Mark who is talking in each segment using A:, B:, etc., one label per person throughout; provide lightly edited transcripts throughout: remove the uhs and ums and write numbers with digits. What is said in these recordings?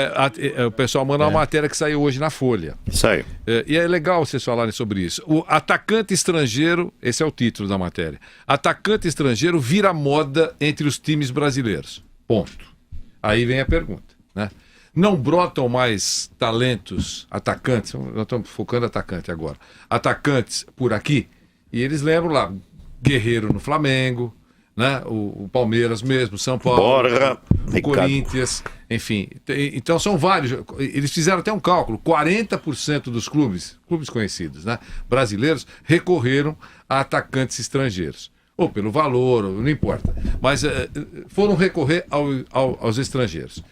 A: O pessoal manda uma matéria que saiu hoje na Folha.
B: Saiu.
A: E é legal vocês falarem sobre isso. O atacante estrangeiro, esse é o título da matéria. Atacante estrangeiro vira moda entre os times brasileiros. Ponto. Aí vem a pergunta, né? Não brotam mais talentos, atacantes, nós estamos focando atacante agora, atacantes por aqui, e eles lembram lá, Guerreiro no Flamengo, né? O Palmeiras mesmo, São Paulo,
B: Borja,
A: o Corinthians, enfim. Então são vários. Eles fizeram até um cálculo: 40% dos clubes conhecidos, né, brasileiros, recorreram a atacantes estrangeiros. Ou pelo valor, não importa. Mas foram recorrer aos estrangeiros.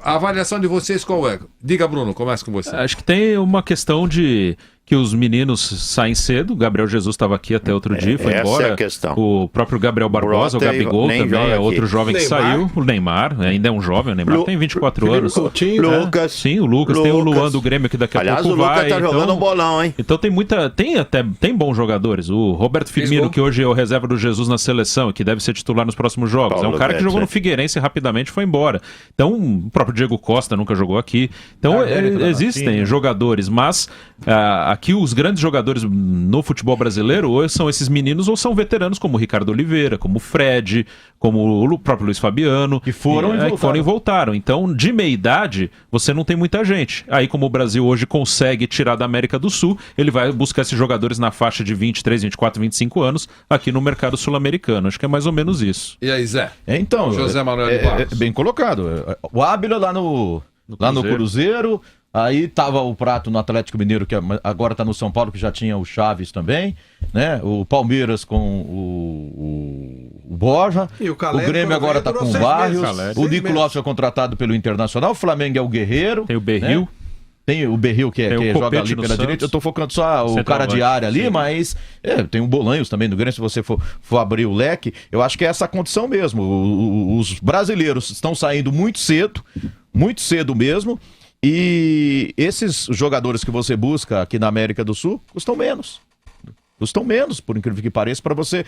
A: A avaliação de vocês qual é? Diga, Bruno, começa com você.
C: Acho que tem uma questão de que os meninos saem cedo. O Gabriel Jesus estava aqui até outro dia, foi embora.
B: É a questão.
C: O próprio Gabriel Barbosa, o Gabigol também é outro jovem que saiu. O Neymar, ainda é um jovem, o Neymar tem 24 anos.
B: Lucas.
C: Sim, o Lucas. Tem o Luan do Grêmio que daqui a pouco vai.
B: Aliás, o Lucas tá jogando um bolão, hein?
C: Então tem bons jogadores. O Roberto Firmino, que hoje é o reserva do Jesus na seleção e que deve ser titular nos próximos jogos. É um cara que jogou no Figueirense rapidamente e foi embora. Então, o próprio Diego Costa nunca jogou aqui. Então, existem jogadores, mas aqui os grandes jogadores no futebol brasileiro ou são esses meninos ou são veteranos como o Ricardo Oliveira, como o Fred, como o próprio Luiz Fabiano, que foram e voltaram. Então, de meia idade, você não tem muita gente. Aí, como o Brasil hoje consegue tirar da América do Sul, ele vai buscar esses jogadores na faixa de 23, 24, 25 anos aqui no mercado sul-americano. Acho que é mais ou menos isso.
A: E aí, Zé?
D: Então,
A: José Manuel de Barros.
D: bem colocado. O Ábila lá no Cruzeiro. Aí tava o Prato no Atlético Mineiro, que agora tá no São Paulo, que já tinha o Chaves também, né? O Palmeiras com o Borja. E o Grêmio agora tá com o Barrios. O Nico Lopes é contratado pelo Internacional. O Flamengo é o Guerreiro.
C: Tem o Berril.
D: Né? Tem o Berril que joga ali pela direita. Eu tô focando só o cara de área ali, mas tem o Bolanhos também no Grêmio, se você for abrir o leque. Eu acho que é essa condição mesmo. Os brasileiros estão saindo muito cedo mesmo. E esses jogadores que você busca aqui na América do Sul custam menos. Custam menos, por incrível que pareça, para você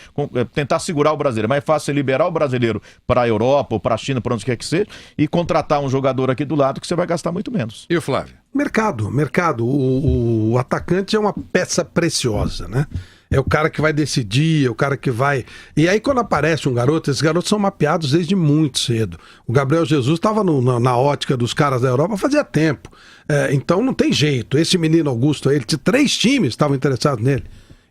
D: tentar segurar o brasileiro. É mais fácil liberar o brasileiro para a Europa ou para a China, para onde quer que seja, e contratar um jogador aqui do lado que você vai gastar muito menos.
A: E o Flávio?
E: Mercado. O atacante é uma peça preciosa, né? É o cara que vai decidir, é o cara que vai... E aí quando aparece um garoto, esses garotos são mapeados desde muito cedo. O Gabriel Jesus estava na ótica dos caras da Europa fazia tempo. Então não tem jeito. Esse menino Augusto, ele tinha 3 times que estavam interessados nele.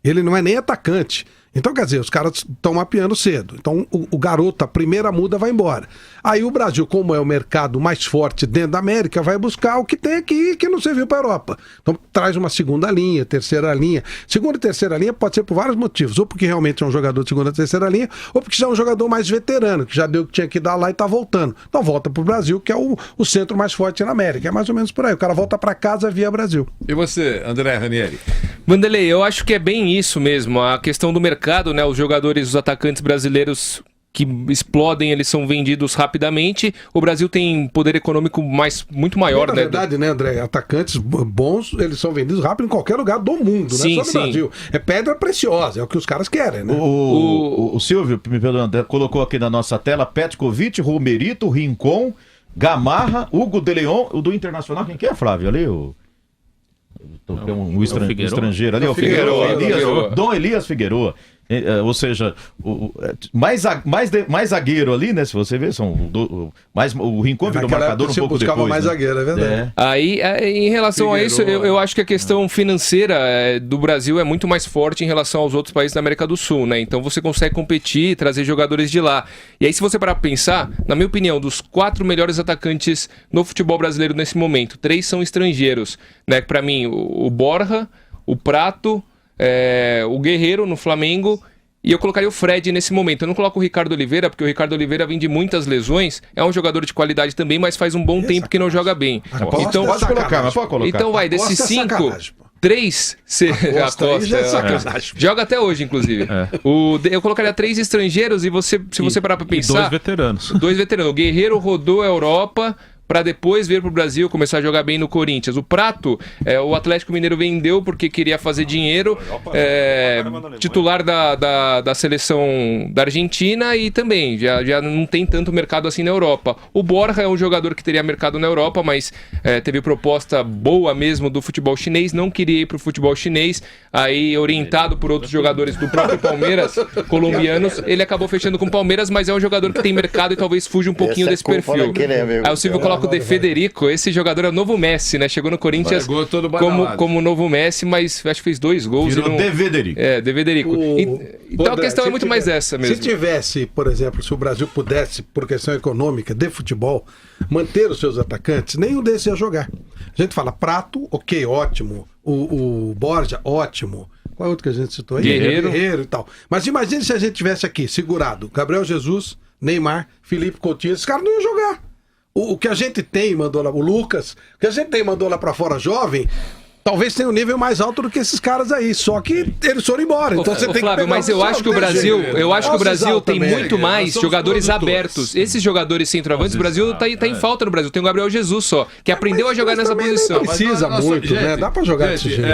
E: Ele não é nem atacante. Então, quer dizer, os caras estão mapeando cedo. Então, o garoto, a primeira muda, vai embora. Aí o Brasil, como é o mercado mais forte dentro da América, vai buscar o que tem aqui que não serviu para a Europa. Então, traz uma segunda linha, terceira linha. Segunda e terceira linha pode ser por vários motivos. Ou porque realmente é um jogador de segunda e terceira linha, ou porque já é um jogador mais veterano, que já deu o que tinha que dar lá e está voltando. Então, volta para o Brasil, que é o centro mais forte na América. É mais ou menos por aí. O cara volta para casa via Brasil.
A: E você, André Ranieri?
F: Vanderlei, eu acho que é bem isso mesmo. A questão do mercado, né? Os jogadores, os atacantes brasileiros que explodem, eles são vendidos rapidamente. O Brasil tem poder econômico muito maior,
E: né? Na verdade, né, André? Atacantes bons, eles são vendidos rápido em qualquer lugar do mundo,
F: sim,
E: não é só no Brasil. É pedra preciosa, é o que os caras querem, né?
D: O Silvio, me perdoa, colocou aqui na nossa tela Petkovic, Romerito, Rincon, Gamarra, Hugo de Leon, o do Internacional, quem que é, Flávio? Ali, um estrangeiro ali, o Figueroa. Dom Elias Figueroa. Ou seja, mais zagueiro ali, né? Se você ver, o Rincon virou marcador um pouco depois.
E: Mais zagueiro, é verdade.
F: Aí, em relação a isso, eu acho que a questão financeira do Brasil é muito mais forte em relação aos outros países da América do Sul, né? Então você consegue competir e trazer jogadores de lá. E aí, se você parar pra pensar, na minha opinião, dos 4 melhores atacantes no futebol brasileiro nesse momento, 3 são estrangeiros, né? Pra mim, o Borja, o Prato, o Guerreiro no Flamengo, e eu colocaria o Fred nesse momento. Eu não coloco o Ricardo Oliveira, porque o Ricardo Oliveira vem de muitas lesões, é um jogador de qualidade também, mas faz um bom tempo que não joga bem.
D: Então pode colocar.
F: Então vai, desses 5, 3 joga até hoje, inclusive. Eu colocaria 3 estrangeiros e se você parar pra pensar...
C: 2 veteranos.
F: 2 veteranos. O Guerreiro rodou a Europa, para depois vir para o Brasil, começar a jogar bem no Corinthians. O Prato, o Atlético Mineiro vendeu porque queria fazer dinheiro, titular da seleção da Argentina e também já não tem tanto mercado assim na Europa. O Borja é um jogador que teria mercado na Europa, mas teve proposta boa mesmo do futebol chinês, não queria ir para o futebol chinês, aí orientado por outros jogadores do próprio Palmeiras, colombianos, ele acabou fechando com o Palmeiras, mas é um jogador que tem mercado e talvez fuja um pouquinho desse perfil. Aí o Silvio coloca o De Federico, esse jogador é o novo Messi, né? Chegou no Corinthians como novo Messi, mas acho que fez 2 gols.
D: Virou De Federico.
F: De Federico. Então a questão é muito mais essa mesmo.
E: Se tivesse, por exemplo, se o Brasil pudesse, por questão econômica, de futebol, manter os seus atacantes, nenhum desses ia jogar. A gente fala Prato, ok, ótimo. O Borja, ótimo. Qual é outro que a gente citou aí? Guerreiro e tal. Mas imagine se a gente tivesse aqui, segurado, Gabriel Jesus, Neymar, Felipe Coutinho, esses caras não iam jogar. O que a gente tem, mandou lá, o Lucas, o que a gente tem, mandou lá pra fora jovem, talvez tenha um nível mais alto do que esses caras aí, só que eles foram embora. Então você tem
F: Flávio,
E: que
F: mas eu acho que o Brasil, tem muito mais jogadores abertos. Esses jogadores centroavantes, o Brasil tá em falta no Brasil. Tem o Gabriel Jesus só, que aprendeu a jogar nessa posição.
E: Não precisa muito, né? Dá pra jogar desse jeito.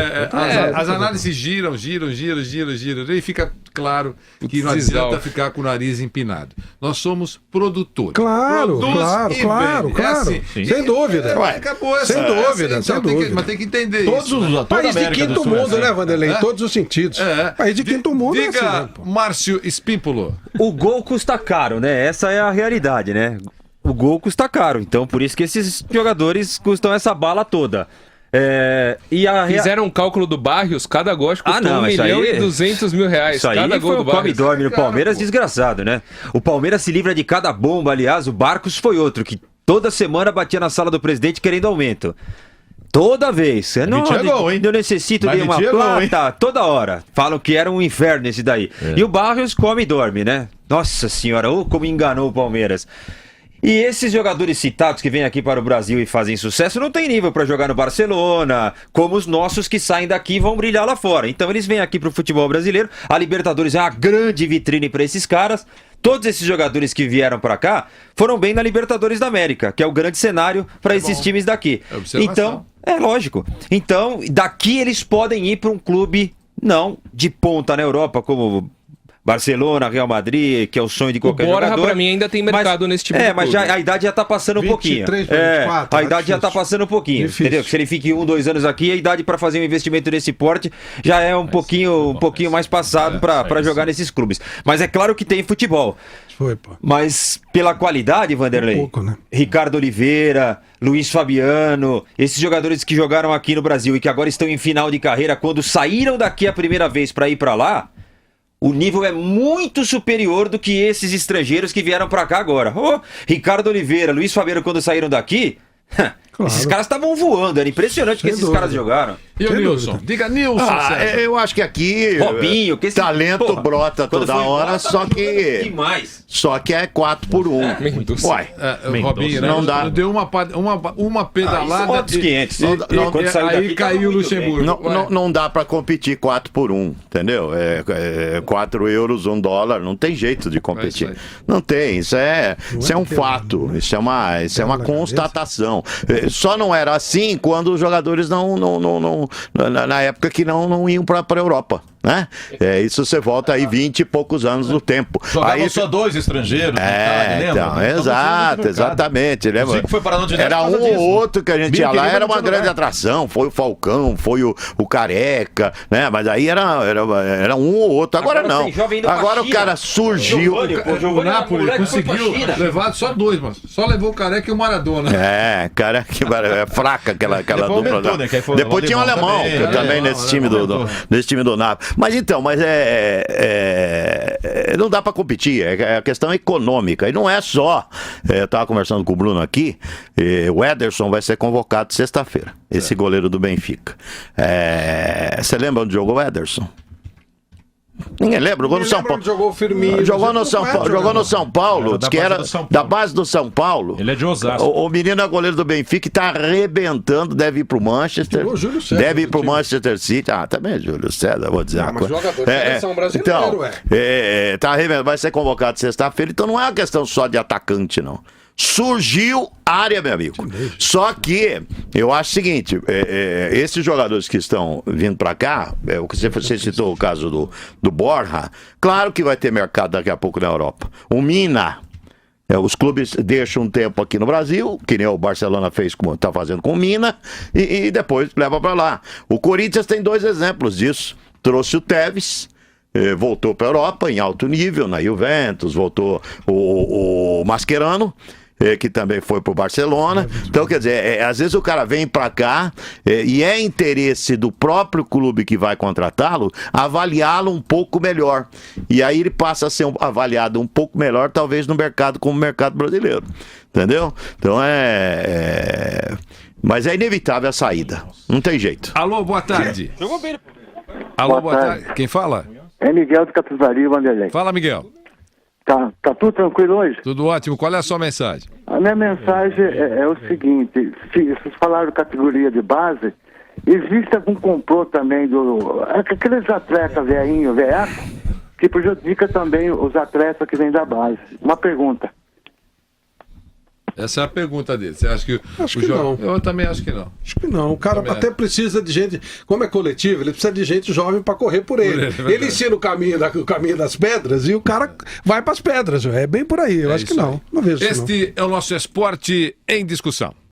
A: As análises giram, e fica claro que não adianta ficar com o nariz empinado. Nós somos produtores.
E: Claro.
A: Assim.
E: Sem dúvida.
A: Acabou essa.
E: Sem dúvida.
A: Mas tem que entender isso.
E: País de quinto mundo, né, Vanderlei? Em todos os sentidos. País de quinto mundo.
A: Diga, Márcio Espímpolo.
G: O gol custa caro, né? Essa é a realidade, né? O gol custa caro. Então, por isso que esses jogadores custam essa bala toda.
F: Fizeram um cálculo do Barrios, cada gol custou 1.200.000 reais.
G: Isso aí
F: cada gol
G: foi
F: do
G: o come-dorme no Palmeiras, desgraçado, né? O Palmeiras se livra de cada bomba, aliás, o Barcos foi outro, que toda semana batia na sala do presidente querendo aumento. Toda vez. Eu necessito de uma plata, toda hora. Falam que era um inferno esse daí. E o Barrios come e dorme, né? Nossa senhora, como enganou o Palmeiras. E esses jogadores citados que vêm aqui para o Brasil e fazem sucesso não tem nível para jogar no Barcelona, como os nossos que saem daqui e vão brilhar lá fora. Então eles vêm aqui para o futebol brasileiro, a Libertadores é uma grande vitrine para esses caras. Todos esses jogadores que vieram para cá foram bem na Libertadores da América, que é o grande cenário para esses times daqui. Então, lógico. Então, daqui eles podem ir para um clube, não de ponta na Europa, como Barcelona, Real Madrid, que é o sonho de qualquer jogador. O Borja,
F: pra mim, ainda tem mercado nesse tipo de clube.
G: Mas a idade já tá passando um pouquinho.
E: 24,
G: a idade já tá passando um pouquinho.
E: Difícil.
G: Entendeu? Se ele fique 2 anos aqui, a idade para fazer um investimento desse porte já é um pouquinho mais passado para jogar nesses clubes. Mas é claro que tem futebol. Mas pela qualidade, Vanderlei,
E: pouco, né?
G: Ricardo Oliveira, Luiz Fabiano, esses jogadores que jogaram aqui no Brasil e que agora estão em final de carreira, quando saíram daqui a primeira vez para ir para lá, o nível é muito superior do que esses estrangeiros que vieram pra cá agora. Ricardo Oliveira, Luiz Fabiano, quando saíram daqui, esses caras estavam voando. Era impressionante o que esses caras jogaram.
A: E o Nilson? Diga, Nilson.
B: Eu acho que aqui
G: Robinho, que esse
B: talento brota toda hora, só que
G: demais.
B: Só que é 4x1.
A: Uai, Robinho,
B: não dá.
A: Deu uma pedalada.
G: Outros 500.
A: Aí caiu o Luxemburgo.
B: Não dá pra competir 4x1, entendeu? 4 euros, $1, não tem jeito de competir. Não tem, isso é um fato, isso é uma constatação. Só não era assim quando os jogadores na época que não iam para a Europa, né? Isso você volta aí 20 e poucos anos no tempo.
D: Jogavam só 2 estrangeiros.
B: Exatamente. Lembra? Era um ou outro que a gente ia lá, era uma grande atração. Foi o Falcão, foi o Careca, né? Mas aí era um ou outro. Agora não. Agora o cara surgiu.
A: O Napoli conseguiu levar só 2, mas só levou o Careca e o Maradona.
B: Cara, que é fraca aquela dupla.
D: Né?
B: Depois tinha o alemão, também nesse time do Napoli. Mas não dá pra competir, é a questão econômica. E não é só. Eu tava conversando com o Bruno aqui, o Ederson vai ser convocado sexta-feira, esse goleiro do Benfica. Você lembra onde jogou o Ederson? Ninguém lembra, jogou no São Paulo.
E: Jogou o Firmino.
B: Jogou no São Paulo, diz que era da base do São Paulo.
C: Ele é de Osasco.
B: O menino é goleiro do Benfica e tá arrebentando, deve ir pro Manchester. Deve ir pro Manchester City. Também é Júlio César, vou dizer uma coisa.
E: Mas jogador de seleção brasileira,
B: tá arrebentando, vai ser convocado sexta-feira, então não é uma questão só de atacante, não. surgiu área, meu amigo. Só que eu acho o seguinte, esses jogadores que estão vindo para cá, você citou o caso do Borja, claro que vai ter mercado daqui a pouco na Europa. O Mina, os clubes deixam um tempo aqui no Brasil, que nem o Barcelona fez, como está fazendo com o Mina, e depois leva para lá. O Corinthians tem 2 exemplos disso. Trouxe o Tevez, voltou para a Europa em alto nível, na Juventus, voltou o Mascherano, que também foi pro Barcelona. Então, quer dizer, às vezes o cara vem para cá e é interesse do próprio clube que vai contratá-lo avaliá-lo um pouco melhor. E aí ele passa a ser avaliado um pouco melhor, talvez no mercado como o mercado brasileiro. Entendeu? Então mas é inevitável a saída. Não tem jeito.
A: Alô, boa tarde. Alô, boa tarde. Quem fala?
H: É Miguel do Capivari, Vanderlei.
A: Fala, Miguel.
H: Tá tudo tranquilo hoje?
A: Tudo ótimo. Qual é a sua mensagem?
H: A minha mensagem é o seguinte, vocês falaram categoria de base, existe algum complô também aqueles atletas velhinhos, que prejudica também os atletas que vêm da base. Uma pergunta.
A: Essa é a pergunta dele. Você acha que
E: Acho que não.
A: Eu também acho que não.
E: Acho que não. O cara até precisa de gente. Como é coletivo, ele precisa de gente jovem para correr por ele. Ele ensina o caminho das pedras e o cara vai para as pedras. É bem por aí. Eu acho que não. Não vejo isso.
A: Este é o nosso Esporte em Discussão.